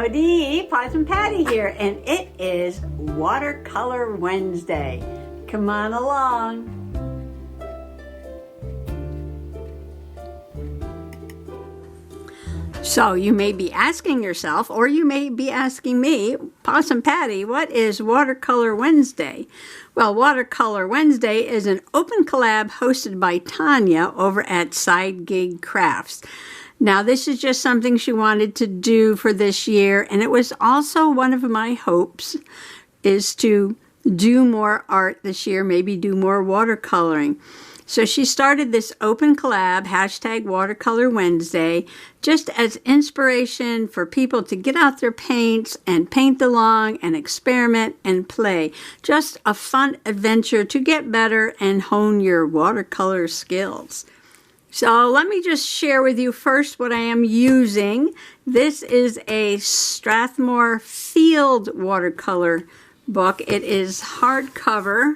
Howdy, Possum Patty here, and it is Watercolor Wednesday. Come on along. So you may be asking yourself, or you may be asking me, Possum Patty, what is Watercolor Wednesday? Well, Watercolor Wednesday is an open collab hosted by Tanya over at Side Gig Crafts. Now, this is just something she wanted to do for this year, and it was also one of my hopes is to do more art this year, maybe do more watercoloring. So she started this open collab, hashtag Watercolor Wednesday, just as inspiration for people to get out their paints and paint along and experiment and play. Just a fun adventure to get better and hone your watercolor skills. So let me just share with you first what I am using. This is a Strathmore Field watercolor book. It is hardcover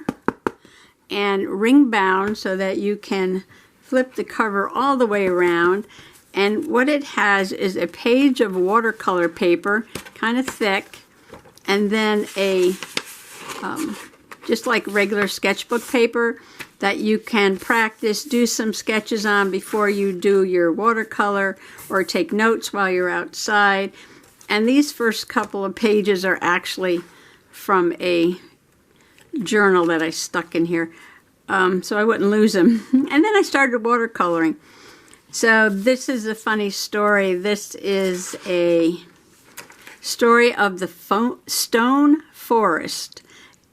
and ring bound so that you can flip the cover all the way around. And what it has is a page of watercolor paper, kind of thick, and then a just like regular sketchbook paper that you can practice, do some sketches on before you do your watercolor or take notes while you're outside. And these first couple of pages are actually from a journal that I stuck in here so I wouldn't lose them. And then I started watercoloring. So this is a funny story. This is a story of the stone forest.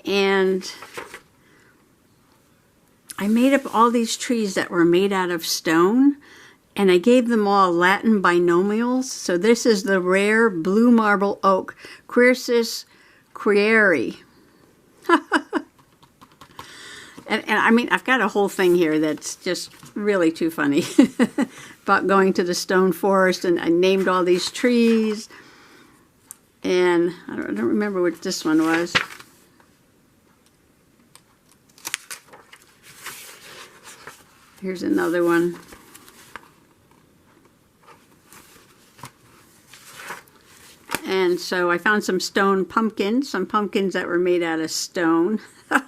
And I made up all these trees that were made out of stone, and I gave them all Latin binomials. So this is the rare blue marble oak, Quercus quieri. and I mean, I've got a whole thing here that's just really too funny about going to the stone forest, and I named all these trees. And I don't remember what this one was. Here's another one. And so I found some stone pumpkins, some pumpkins that were made out of stone. I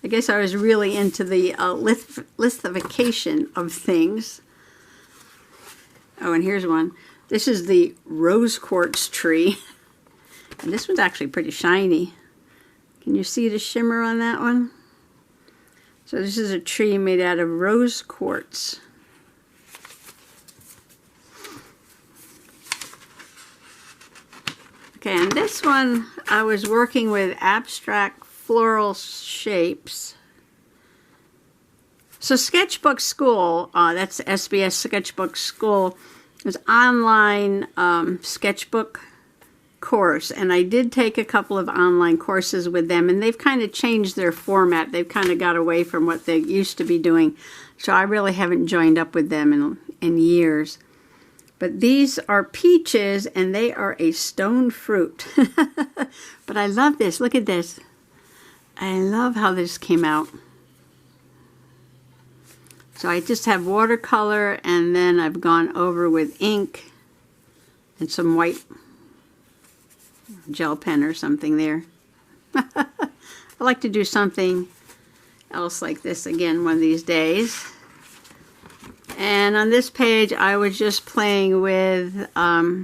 guess I was really into the lithification of things. Oh, and here's one. This is the rose quartz tree. And this one's actually pretty shiny. Can you see the shimmer on that one? So this is a tree made out of rose quartz. Okay, and this one I was working with abstract floral shapes. So Sketchbook School, that's SBS Sketchbook School, is online sketchbook course, and I did take a couple of online courses with them, and they've kind of changed their format. They've kind of got away from what they used to be doing, so I really haven't joined up with them in years. But these are peaches, and they are a stone fruit. But I love this. Look at this. I love how this came out. So I just have watercolor, and then I've gone over with ink and some white gel pen or something there. I like to do something else like this again one of these days. And on this page I was just playing with I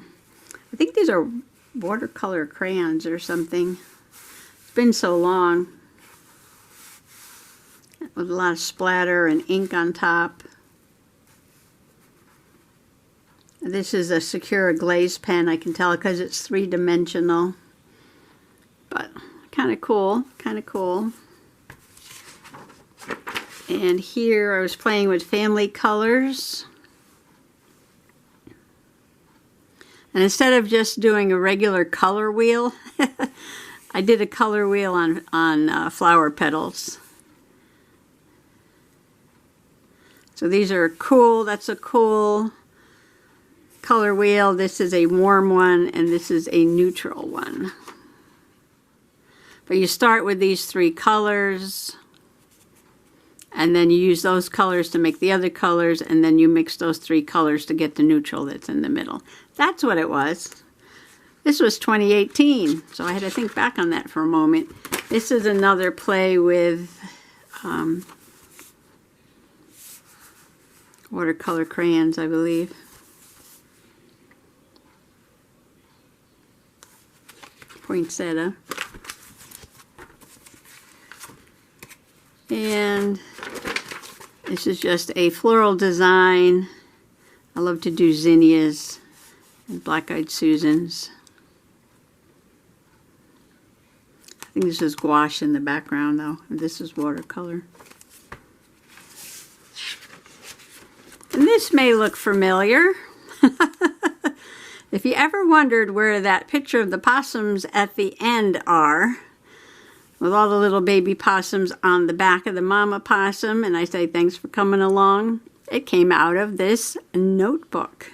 think these are watercolor crayons or something. It's been so long, with a lot of splatter and ink on top. This is a Sakura glaze pen. I can tell because it's three-dimensional. But kind of cool, kind of cool. And here I was playing with family colors. And instead of just doing a regular color wheel, I did a color wheel on flower petals. So these are cool. That's a cool color wheel. This is a warm one, and this is a neutral one. But you start with these three colors, and then you use those colors to make the other colors, and then you mix those three colors to get the neutral that's in the middle. That's what it was. This was 2018, so I had to think back on that for a moment. This is another play with watercolor crayons, I believe. Poinsettia. And this is just a floral design. I love to do zinnias and black-eyed Susans. I think this is gouache in the background though. This is watercolor. And this may look familiar. If you ever wondered where that picture of the possums at the end are, with all the little baby possums on the back of the mama possum, and I say thanks for coming along, it came out of this notebook.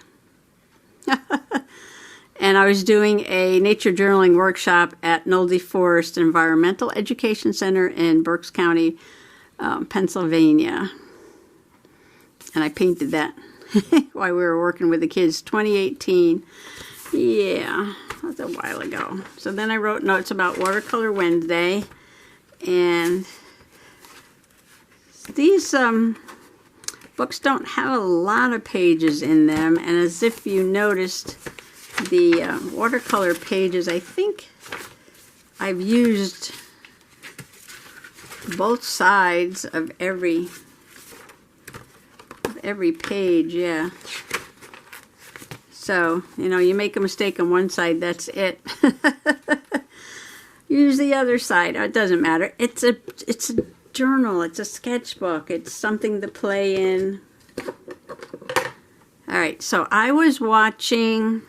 And I was doing a nature journaling workshop at Nolde Forest Environmental Education Center in Berks County, Pennsylvania. And I painted that while we were working with the kids, 2018. Yeah, that's a while ago. So then I wrote notes about Watercolor Wednesday. And these books don't have a lot of pages in them. And as if you noticed, the watercolor pages, I think I've used both sides of every page, yeah. So, you know, you make a mistake on one side, that's it. Use the other side. It doesn't matter. It's a journal. It's a sketchbook. It's something to play in. All right, so I was watching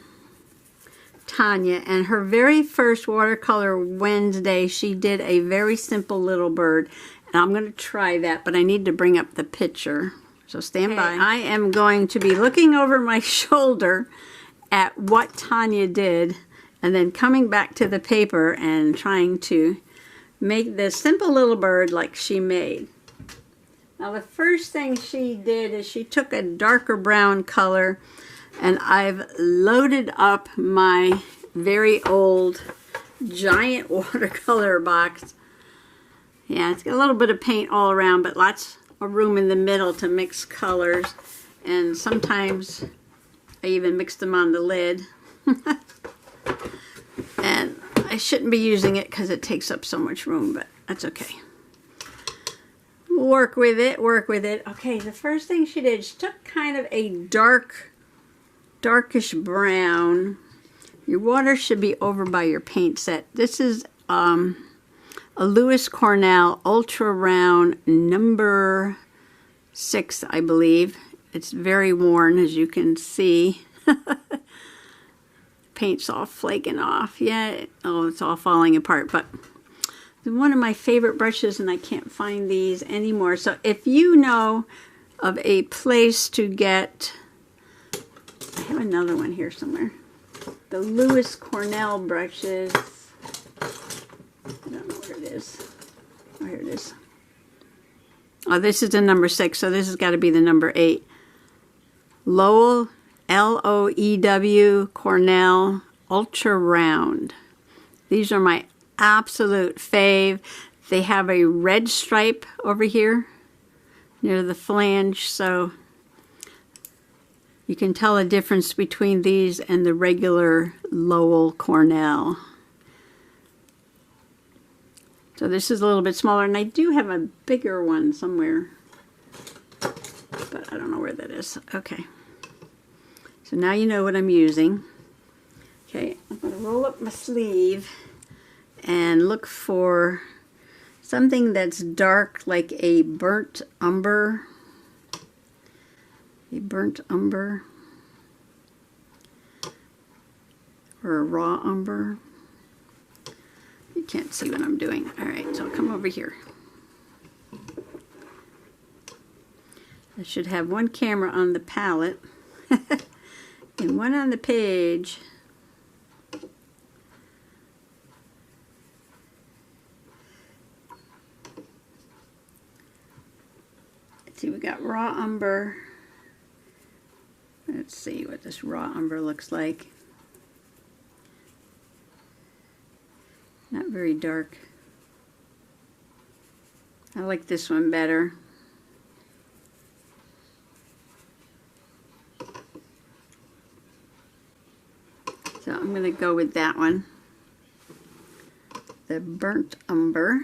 Tanya, and her very first Watercolor Wednesday, she did a very simple little bird. And I'm going to try that, but I need to bring up the picture. So stand by. I am going to be looking over my shoulder at what Tanya did, and then coming back to the paper and trying to make this simple little bird like she made. Now the first thing she did is she took a darker brown color, and I've loaded up my very old giant watercolor box. Yeah, it's got a little bit of paint all around, but lots of room in the middle to mix colors, and sometimes I even mix them on the lid. And I shouldn't be using it because it takes up so much room, but that's okay. Work with it, work with it. Okay, the first thing she did, she took kind of a darkish brown. Your water should be over by your paint set. This is a Lewis Cornell Ultra Round number 6, I believe. It's very worn, as you can see. Paint's all flaking off. Yeah, it's all falling apart. But one of my favorite brushes, and I can't find these anymore. So if you know of a place to get, I have another one here somewhere. The Lewis Cornell brushes. I don't know where it is. Oh, here it is. Oh, this is the number 6, so this has got to be the number 8. Lowell, L-O-E-W, Cornell, Ultra Round. These are my absolute fave. They have a red stripe over here near the flange, so you can tell a difference between these and the regular Lowell Cornell. So this is a little bit smaller, and I do have a bigger one somewhere, but I don't know where that is. Okay. So now you know what I'm using. Okay, I'm going to roll up my sleeve and look for something that's dark, like a burnt umber. A burnt umber. Or a raw umber. You can't see what I'm doing. All right, so I'll come over here. I should have one camera on the palette and one on the page. raw umber. Let's see what this raw umber looks like. Not very dark. I like this one better. So I'm going to go with that one. The burnt umber.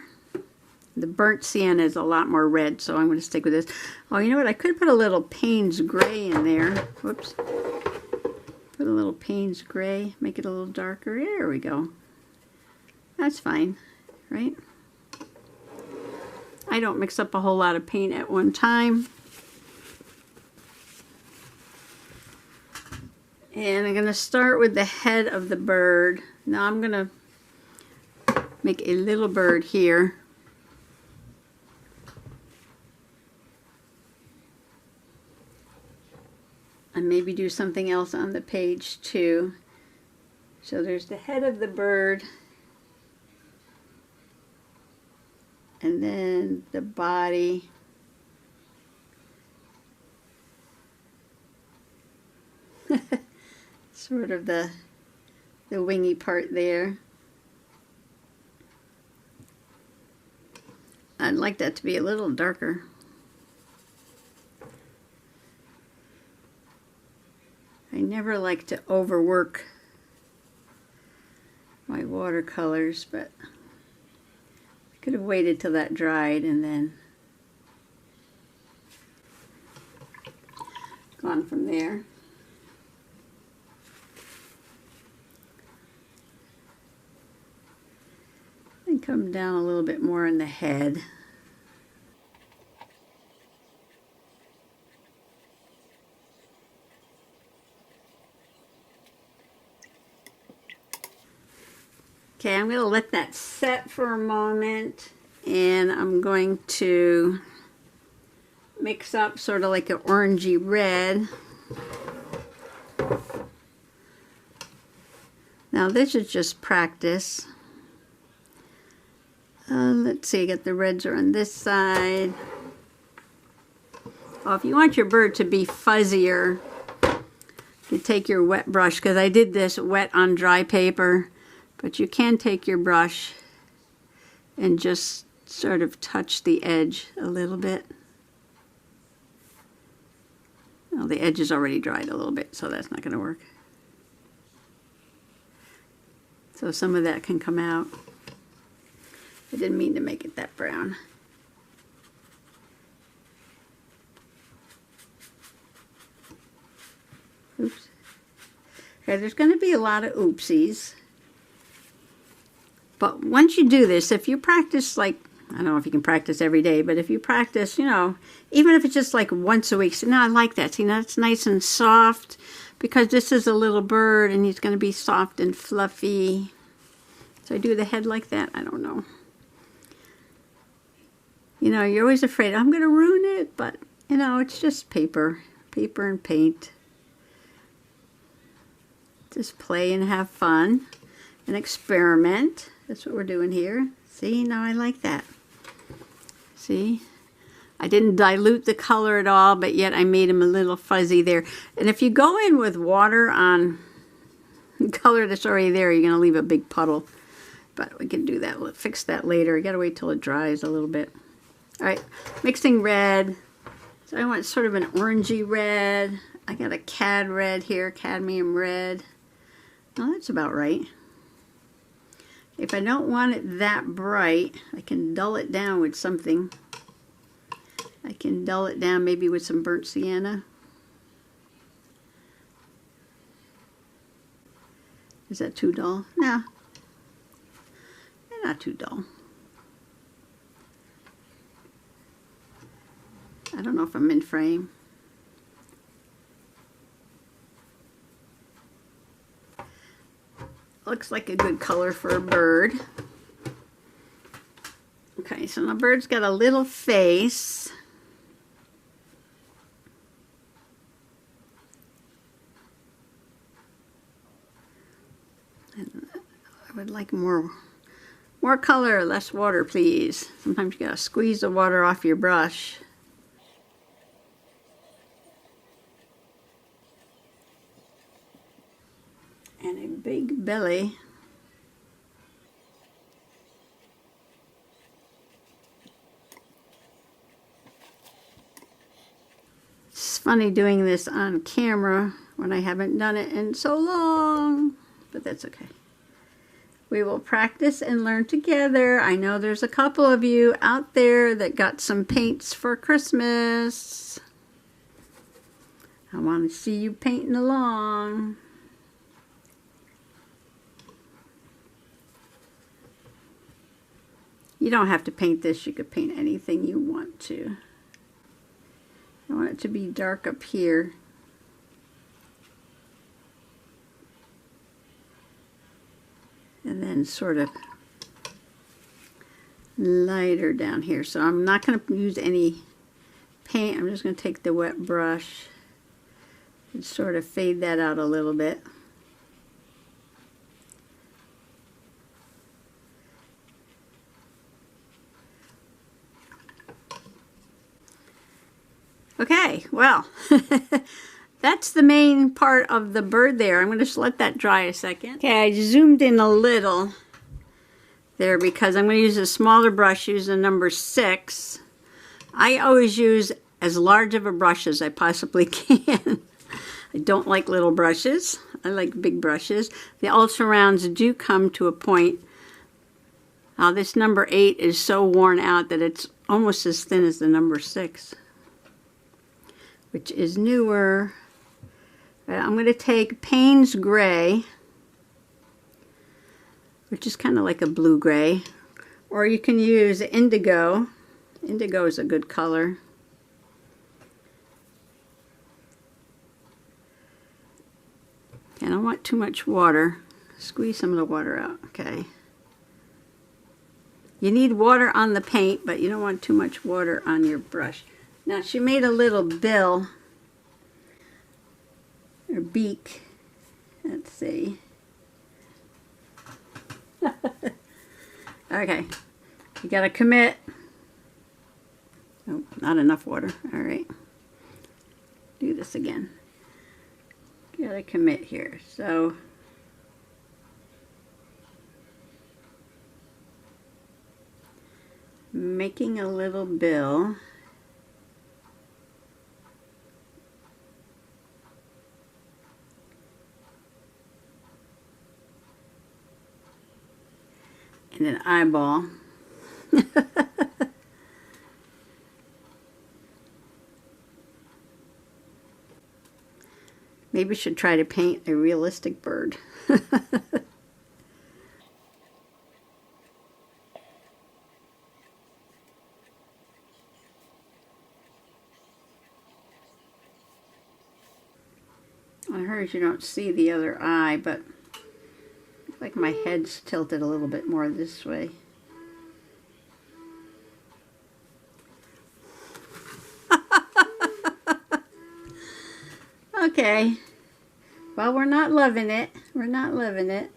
The burnt sienna is a lot more red, so I'm going to stick with this. Oh, you know what? I could put a little Payne's gray in there. Whoops. Put a little Payne's gray, make it a little darker. There we go. That's fine, right? I don't mix up a whole lot of paint at one time. And I'm going to start with the head of the bird. Now I'm going to make a little bird here. And maybe do something else on the page too. So there's the head of the bird. And then the body. Sort of the wingy part there. I'd like that to be a little darker. I never like to overwork my watercolors, but I could have waited till that dried and then gone from there. And come down a little bit more in the head. Okay, I'm going to let that set for a moment, and I'm going to mix up sort of like an orangey red. Now this is just practice. Let's see, I got the reds are on this side. Well, if you want your bird to be fuzzier, you take your wet brush, because I did this wet on dry paper. But you can take your brush and just sort of touch the edge a little bit. Well, the edge is already dried a little bit, so that's not going to work. So some of that can come out. I didn't mean to make it that brown. Oops. Okay, there's going to be a lot of oopsies. But once you do this, if you practice, like, I don't know if you can practice every day, but if you practice, you know, even if it's just like once a week, so now I like that. See, now it's nice and soft, because this is a little bird and he's going to be soft and fluffy. So I do the head like that. I don't know. You know, you're always afraid, I'm going to ruin it, but, you know, it's just paper and paint. Just play and have fun and experiment. That's what we're doing here. See, now I like that. See? I didn't dilute the color at all, but yet I made him a little fuzzy there. And if you go in with water on color that's already there, you're going to leave a big puddle. But we can do that. We'll fix that later. You got to wait till it dries a little bit. All right, mixing red. So I want sort of an orangey red. I got a cad red here, cadmium red. Oh, that's about right. If I don't want it that bright, I can dull it down with something. I can dull it down maybe with some burnt sienna. Is that too dull? No. They're not too dull. I don't know if I'm in frame. Looks like a good color for a bird. Okay, so my bird's got a little face. And I would like more color, less water, please. Sometimes you gotta squeeze the water off your brush. and a big belly. It's funny doing this on camera when I haven't done it in so long, but that's okay. We will practice and learn together. I know there's a couple of you out there that got some paints for Christmas. I want to see you painting along. You don't have to paint this. You could paint anything you want to. I want it to be dark up here. And then sort of lighter down here. So I'm not going to use any paint. I'm just going to take the wet brush and sort of fade that out a little bit. Okay, well, that's the main part of the bird there. I'm going to just let that dry a second. Okay, I zoomed in a little there because I'm going to use a smaller brush, use a number 6. I always use as large of a brush as I possibly can. I don't like little brushes. I like big brushes. The ultra rounds do come to a point. This number 8 is so worn out that it's almost as thin as the number 6. Which is newer. I'm going to take Payne's Gray, which is kind of like a blue gray, or you can use Indigo. Indigo is a good color. And I don't want too much water. Squeeze some of the water out. Okay. You need water on the paint, but you don't want too much water on your brush. Now she made a little bill, or beak, let's see. Okay, you gotta commit. Oh, not enough water, all right. Do this again. You gotta commit here, so. Making a little bill. And an eyeball. Maybe we should try to paint a realistic bird. On hers you don't see the other eye, but like my head's tilted a little bit more this way. Okay. Well, we're not loving it. We're not loving it.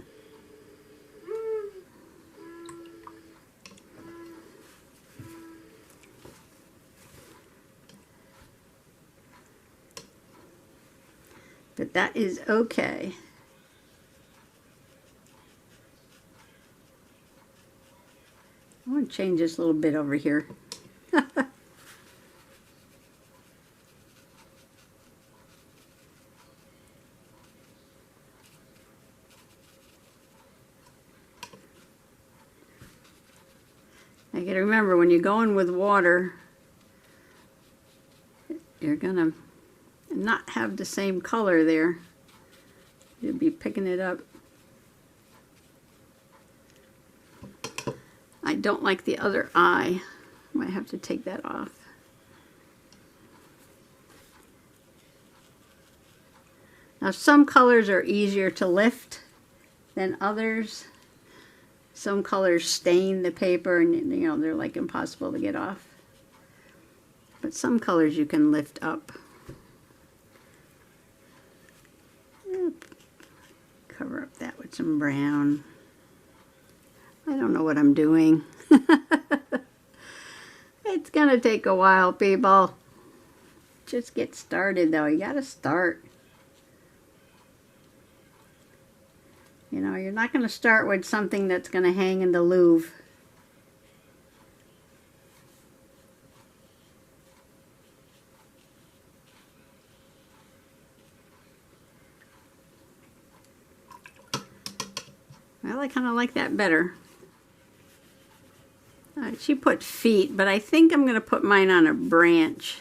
But that is okay. I want to change this a little bit over here. I gotta remember, when you go in with water, you're gonna not have the same color there. You'll be picking it up. I don't like the other eye. Might have to take that off. Now some colors are easier to lift than others. Some colors stain the paper and you know they're like impossible to get off. But some colors you can lift up. Cover up that with some brown. I don't know what I'm doing. It's gonna take a while, people. Just get started though. You gotta start. You know, you're not going to start with something that's going to hang in the Louvre. Well, I kind of like that better. She put feet, but I think I'm going to put mine on a branch.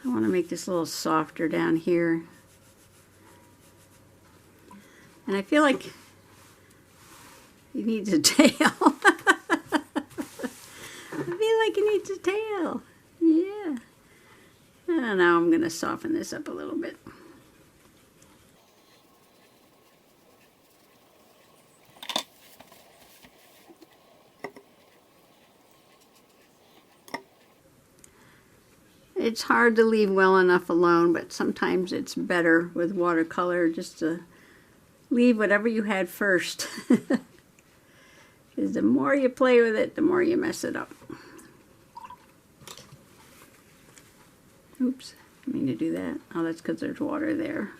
I want to make this a little softer down here. And I feel like he needs a tail. I feel like he needs a tail. Yeah. I don't know, I'm going to soften this up a little bit. It's hard to leave well enough alone, but sometimes it's better with watercolor just to leave whatever you had first. Because the more you play with it, the more you mess it up. Oops, I mean to do that. Oh, that's because there's water there.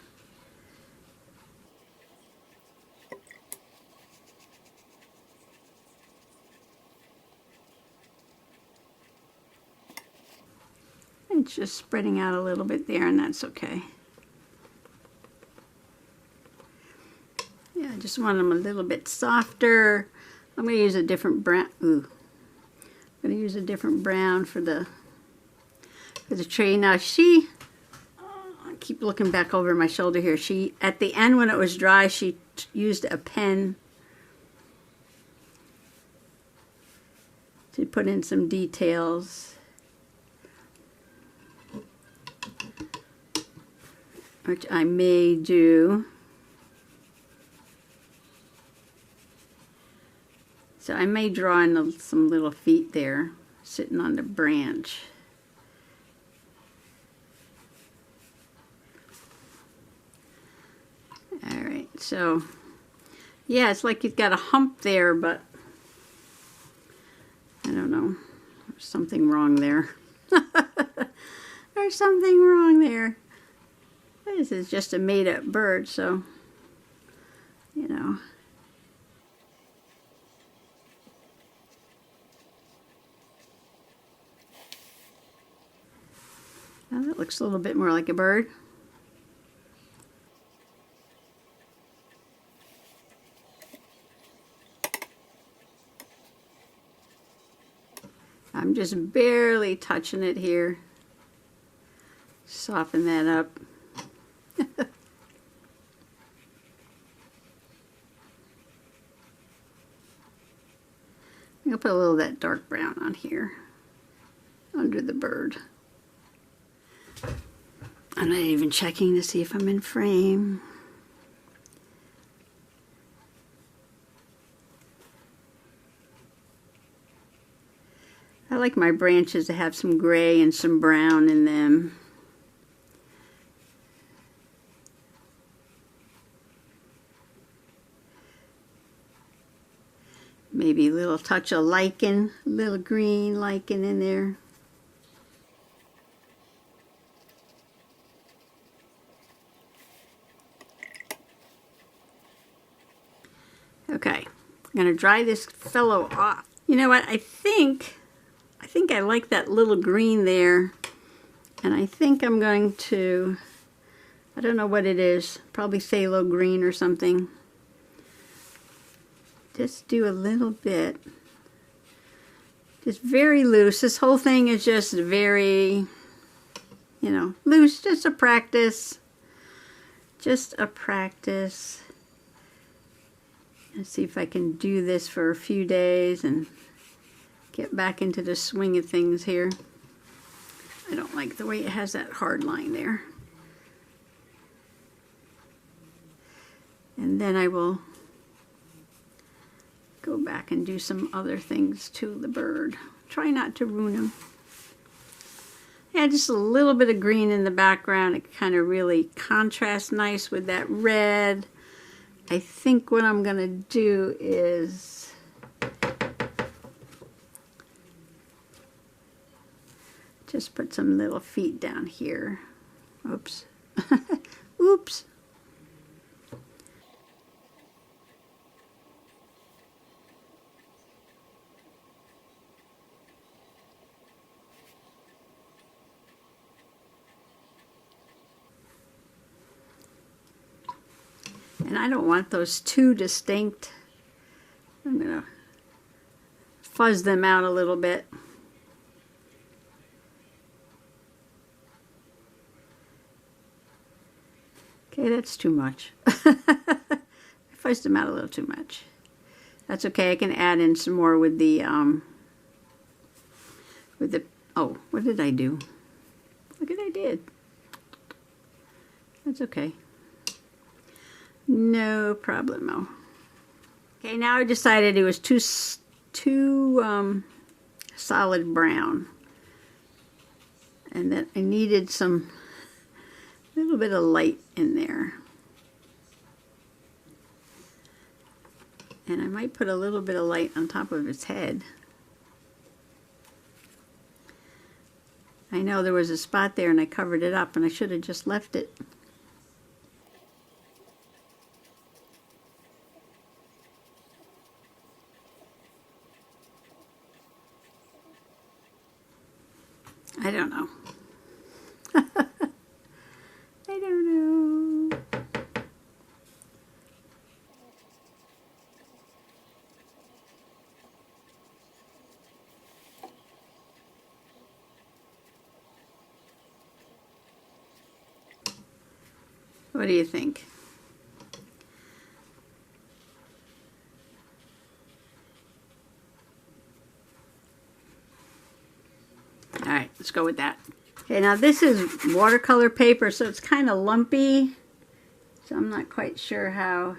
It's just spreading out a little bit there, and that's okay. Yeah, I just want them a little bit softer. I'm going to use a different brown. Ooh, I'm going to use a different brown for the tree. Now I keep looking back over my shoulder here. She, at the end when it was dry, she used a pen to put in some details. Which I may do. So I may draw in some little feet there, sitting on the branch. Alright, so yeah, it's like you've got a hump there, but I don't know. There's something wrong there. There's something wrong there. This is just a made-up bird, so, you know. Well, that looks a little bit more like a bird. I'm just barely touching it here. Soften that up. I'll put a little of that dark brown on here under the bird. I'm not even checking to see if I'm in frame. I like my branches to have some gray and some brown in them. Maybe a little touch of lichen, a little green lichen in there. Okay, I'm going to dry this fellow off. You know what, I think I like that little green there, and I think I'm going to, I don't know what it is, probably phthalo green or something. Just do a little bit, just very loose. This whole thing is just very, you know, loose, just a practice. Just a practice. Let's see if I can do this for a few days and get back into the swing of things here. I don't like the way it has that hard line there. And then I will go back and do some other things to the bird. Try not to ruin him. Yeah, just a little bit of green in the background. It kind of really contrasts nice with that red. I think what I'm going to do is just put some little feet down here. Oops. Oops. And I don't want those too distinct. I'm going to fuzz them out a little bit. Okay, that's too much. I fuzzed them out a little too much. That's okay. I can add in some more with the oh, what did I do? Look what I did. That's okay. No problemo. Okay, now I decided it was too solid brown, and that I needed some little bit of light in there. And I might put a little bit of light on top of its head. I know there was a spot there and I covered it up, and I should have just left it. I don't know. I don't know. What do you think? All right, let's go with that. Okay, now this is watercolor paper, so it's kind of lumpy. So I'm not quite sure how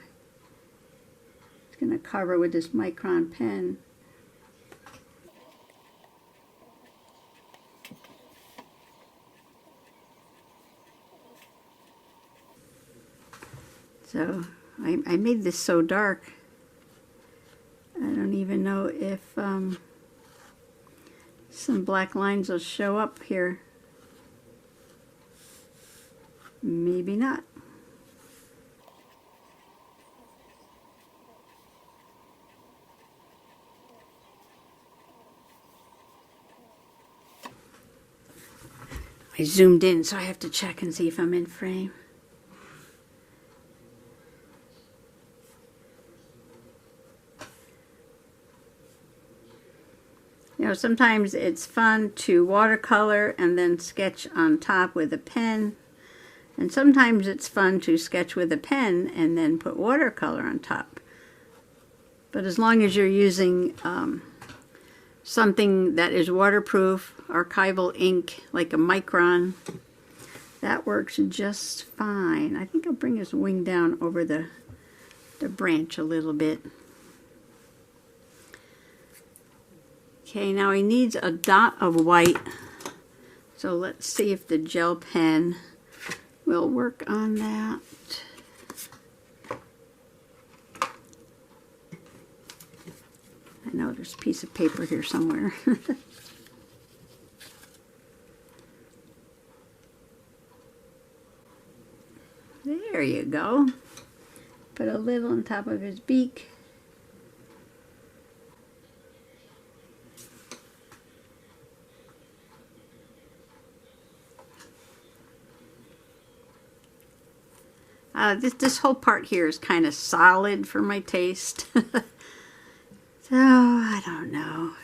it's going to cover with this micron pen. So I made this so dark, I don't even know if some black lines will show up here. Maybe not. I zoomed in, so I have to check and see if I'm in frame. You know, sometimes it's fun to watercolor and then sketch on top with a pen. And sometimes it's fun to sketch with a pen and then put watercolor on top. But as long as you're using something that is waterproof, archival ink, like a micron, that works just fine. I think I'll bring his wing down over the branch a little bit. Okay, now he needs a dot of white. So let's see if the gel pen will work on that. I know there's a piece of paper here somewhere. There you go. Put a little on top of his beak. This whole part here is kind of solid for my taste. So, I don't know.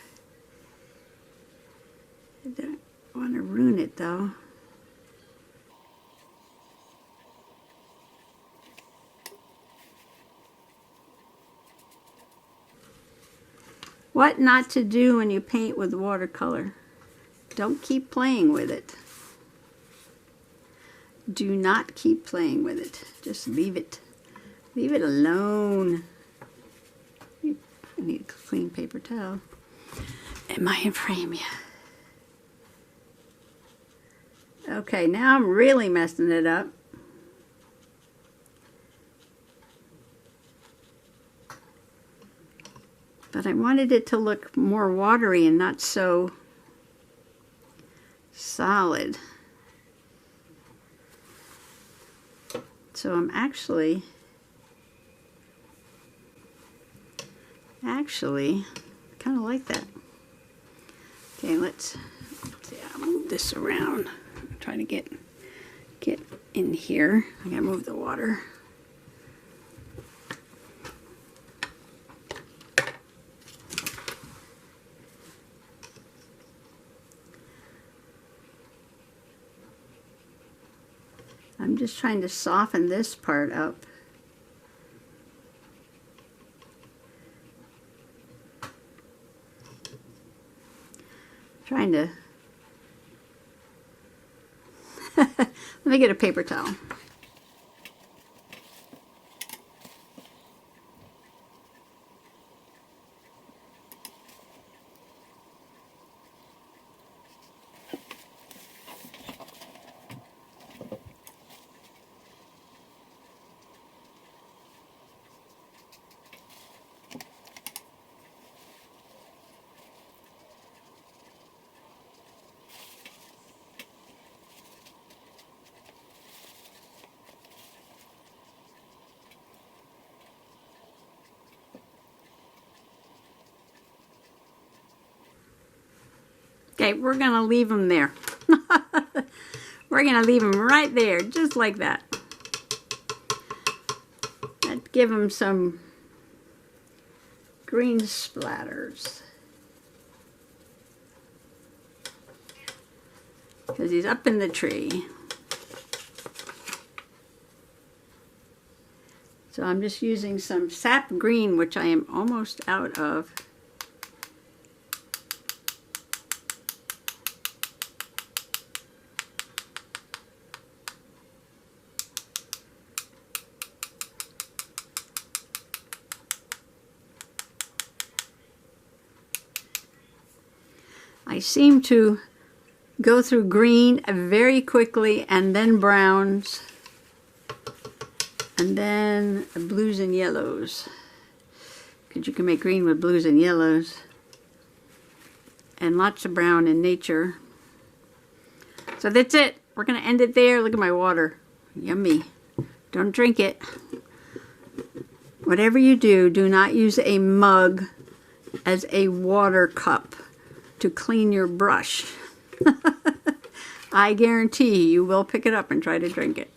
I don't want to ruin it though. What not to do when you paint with watercolor? Don't keep playing with it. Do not keep playing with it. Just leave it. Leave it alone. I need a clean paper towel. Am I in frame yet? Okay, now I'm really messing it up. But I wanted it to look more watery and not so solid. So I'm actually kind of like that. Okay, let's see, I'll move this around. I'm trying to get in here. I gotta move the water. I'm just trying to soften this part up. Trying to let me get a paper towel. Okay, we're going to leave them there. We're going to leave them right there, just like that. And give him some green splatters. Because he's up in the tree. So I'm just using some sap green, which I am almost out of. I seem to go through green very quickly and then browns and then blues and yellows, because you can make green with blues and yellows, and lots of brown in nature. So that's it. We're going to end it there. Look at my water. Yummy. Don't drink it. Whatever you do, do not use a mug as a water cup to clean your brush. I guarantee you will pick it up and try to drink it.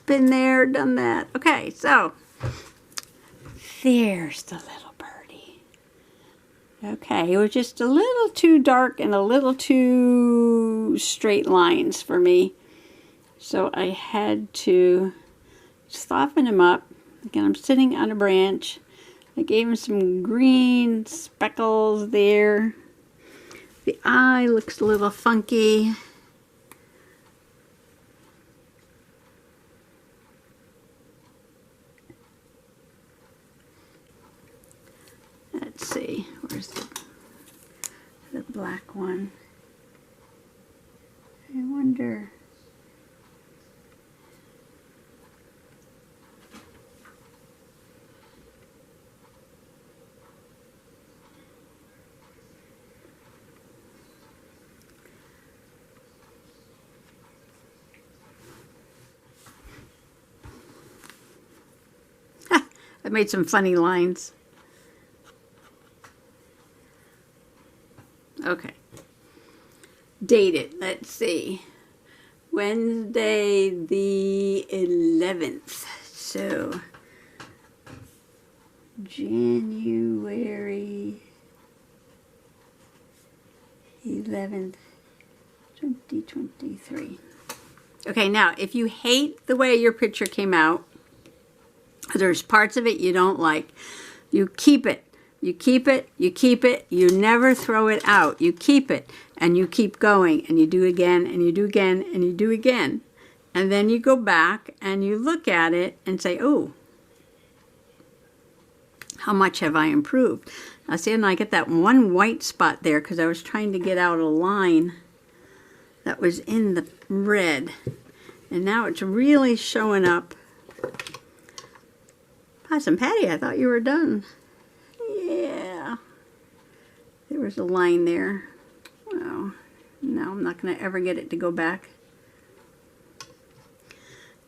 Been there, done that. Okay, so there's the little birdie. Okay, it was just a little too dark and a little too straight lines for me. So I had to soften him up. Again, I'm sitting on a branch. I gave him some green speckles there. The eye looks a little funky. Let's see, where's the black one? I wonder. I made some funny lines. Okay. Date it. Let's see. Wednesday the 11th. So, January 11th, 2023. Okay, now, if you hate the way your picture came out, there's parts of it you don't like, you keep it. You keep it, you keep it, you never throw it out. You keep it, and you keep going, and you do again, and you do again, and you do again. And then you go back, and you look at it, and say, oh, how much have I improved? Now see, and I get that one white spot there, because I was trying to get out a line that was in the red. And now it's really showing up. Possum Patty, I thought you were done. Yeah. There was a line there. Well, no, I'm not going to ever get it to go back.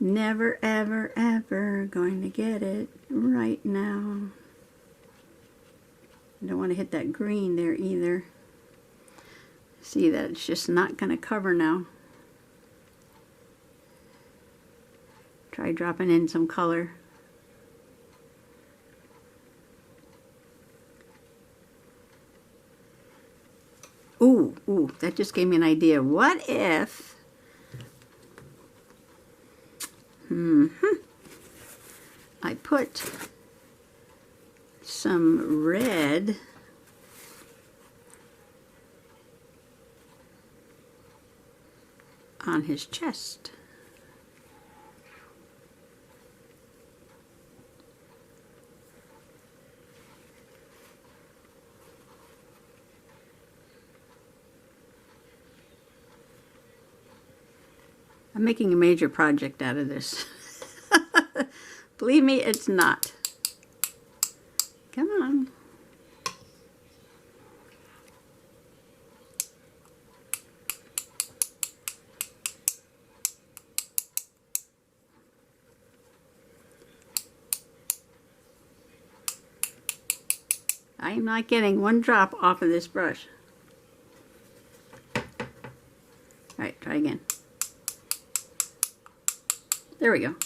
Never, ever, ever going to get it right now. I don't want to hit that green there either. See that it's just not going to cover now. Try dropping in some color. Ooh, that just gave me an idea. What if I put some red on his chest. I'm making a major project out of this. Believe me, it's not. Come on. I am not getting one drop off of this brush. All right, try again. There we go.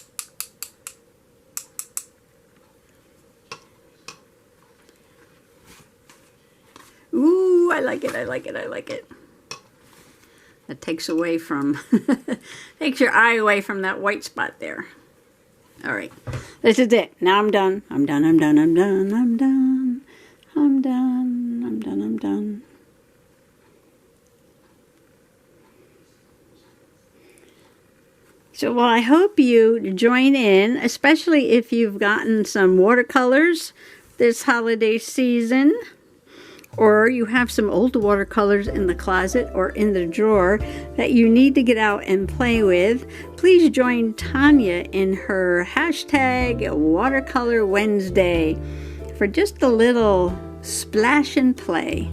Ooh, I like it, I like it, I like it. That takes away from, takes your eye away from that white spot there. All right, this is it. Now I'm done. I'm done, I'm done, I'm done, I'm done. I'm done, I'm done, I'm done. So, well, I hope you join in, especially if you've gotten some watercolors this holiday season, or you have some old watercolors in the closet or in the drawer that you need to get out and play with. Please join Tanya in her hashtag Watercolor Wednesday for just a little splash and play.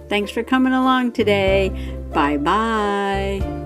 Thanks for coming along today. Bye-bye.